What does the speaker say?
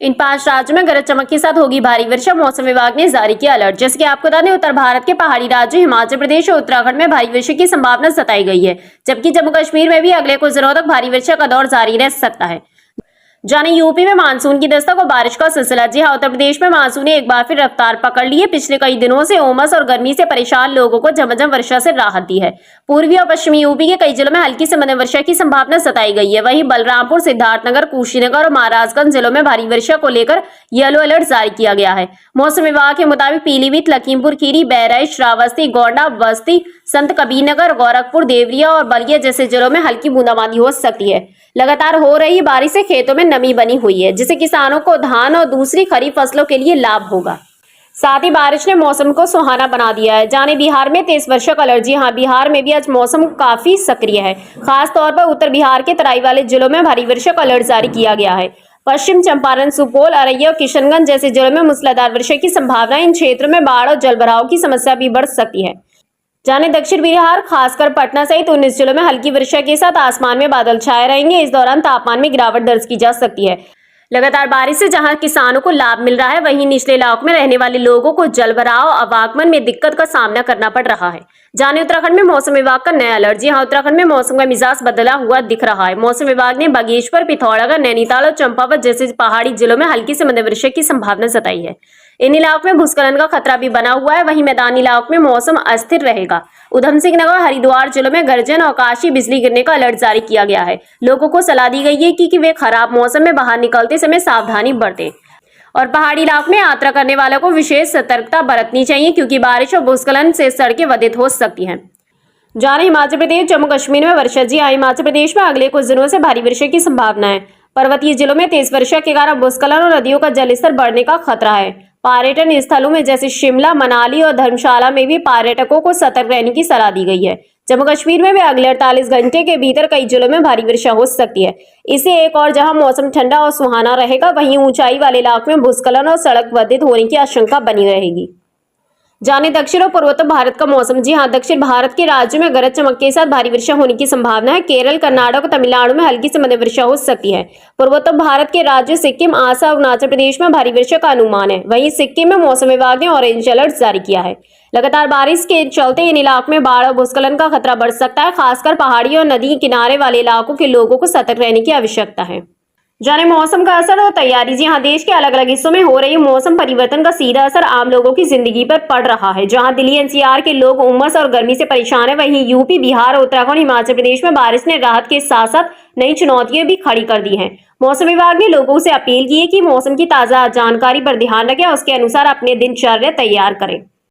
इन 5 राज्यों में गरज चमक के साथ होगी भारी वर्षा। मौसम विभाग ने जारी किया अलर्ट। जैसे कि आपको बता दें, उत्तर भारत के पहाड़ी राज्यों हिमाचल प्रदेश और उत्तराखंड में भारी वर्षा की संभावना जताई गई है, जबकि जम्मू कश्मीर में भी अगले कुछ दिनों तक भारी वर्षा का दौर जारी रह सकता है। जाने यूपी में मानसून की दस्तक और बारिश का सिलसिला। जी हां, उत्तर प्रदेश में मानसून ने एक बार फिर रफ्तार पकड़ ली है। पिछले कई दिनों से उमस और गर्मी से परेशान लोगों को झमाझम वर्षा से राहत दी है। पूर्वी और पश्चिमी यूपी के कई जिलों में हल्की से मध्यम वर्षा की संभावना जताई गई है। वहीं बलरामपुर, सिद्धार्थनगर, कुशीनगर और महाराजगंज जिलों में भारी वर्षा को लेकर येलो अलर्ट जारी किया गया है। मौसम विभाग के मुताबिक पीलीभीत, लखीमपुर खीरी, बहराइच, श्रावस्ती, गोंडा, बस्ती, संत कबीरनगर, गोरखपुर, देवरिया और बलिया जैसे जिलों में हल्की बूंदाबांदी हो सकती है। लगातार हो रही बारिश से खेतों में नमी बनी हुई है, जिससे किसानों को धान और दूसरी खरीफ फसलों के लिए लाभ होगा। साथ ही बारिश ने मौसम को सुहाना बना दिया है। जाने बिहार में तेज वर्षा का अलर्ट। जी हां, बिहार में भी आज मौसम काफी सक्रिय है। खास तौर पर उत्तर बिहार के तराई वाले जिलों में भारी वर्षा का अलर्ट जारी किया गया है। पश्चिम चंपारण, सुपौल, अररिया और किशनगंज जैसे जिलों में मूसलाधार वर्षा की संभावना। इन क्षेत्रों में बाढ़ और जलभराव की समस्या भी बढ़ सकती है। जाने दक्षिण बिहार, खासकर पटना सहित 19 जिलों में हल्की वर्षा के साथ आसमान में बादल छाए रहेंगे। इस दौरान तापमान में गिरावट दर्ज की जा सकती है। लगातार बारिश से जहां किसानों को लाभ मिल रहा है, वहीं निचले इलाकों में रहने वाले लोगों को जलभराव, आवागमन में दिक्कत का सामना करना पड़ रहा है। जाने उत्तराखंड में मौसम विभाग का नया अलर्ट। जी हां, उत्तराखंड में मौसम का मिजाज बदला हुआ दिख रहा है। मौसम विभाग ने बागेश्वर, पिथौरागढ़, नैनीताल और चंपावत जैसे पहाड़ी जिलों में हल्की से मध्यम वर्षा की संभावना जताई है। इन इलाकों में भूस्खलन का खतरा भी बना हुआ है। वहीं मैदानी इलाकों में मौसम अस्थिर रहेगा। उधम सिंह नगर, हरिद्वार जिलों में गर्जन और आकाशीय बिजली गिरने का अलर्ट जारी किया गया है। लोगों को सलाह दी गई है कि वे खराब मौसम में बाहर निकलते समय सावधानी बरतें और पहाड़ी इलाकों में यात्रा करने वालों को विशेष सतर्कता बरतनी चाहिए, क्योंकि बारिश और भूस्खलन से सड़कें अवरुद्ध हो सकती हैं। जाने हिमाचल प्रदेश, जम्मू कश्मीर में वर्षा। जी हां, हिमाचल प्रदेश में अगले कुछ दिनों से भारी वर्षा की संभावना है। पर्वतीय जिलों में तेज वर्षा के कारण भूस्खलन और नदियों का जलस्तर बढ़ने का खतरा है। पर्यटन स्थलों में जैसे शिमला, मनाली और धर्मशाला में भी पर्यटकों को सतर्क रहने की सलाह दी गई है। जम्मू कश्मीर में भी अगले 48 घंटे के भीतर कई जिलों में भारी वर्षा हो सकती है। इससे एक और जहां मौसम ठंडा और सुहाना रहेगा, वहीं ऊंचाई वाले इलाकों में भूस्खलन और सड़क अवरुद्ध होने की आशंका बनी रहेगी। जाने दक्षिण और पूर्वोत्तर भारत का मौसम। जी हां, दक्षिण भारत के राज्यों में गरज चमक के साथ भारी वर्षा होने की संभावना है। केरल, कर्नाटक और तमिलनाडु में हल्की से मध्यम वर्षा हो सकती है। पूर्वोत्तर भारत के राज्यों सिक्किम, आसाम और अरुणाचल प्रदेश में भारी वर्षा का अनुमान है। वहीं सिक्किम में मौसम विभाग ने ऑरेंज अलर्ट जारी किया है। लगातार बारिश के चलते इन इलाकों में बाढ़ और भूस्खलन का खतरा बढ़ सकता है। खासकर पहाड़ी और नदी किनारे वाले इलाकों के लोगों को सतर्क रहने की आवश्यकता है। जाने मौसम का असर और तैयारी। जी हां, देश के अलग अलग हिस्सों में हो रही मौसम परिवर्तन का सीधा असर आम लोगों की जिंदगी पर पड़ रहा है। जहां दिल्ली एनसीआर के लोग उमस और गर्मी से परेशान है, वहीं यूपी, बिहार, उत्तराखंड, हिमाचल प्रदेश में बारिश ने राहत के साथ साथ नई चुनौतियां भी खड़ी कर दी हैं। मौसम विभाग ने लोगों से अपील की है कि मौसम की ताजा जानकारी पर ध्यान रखें और उसके अनुसार अपने दिनचर्या तैयार करें।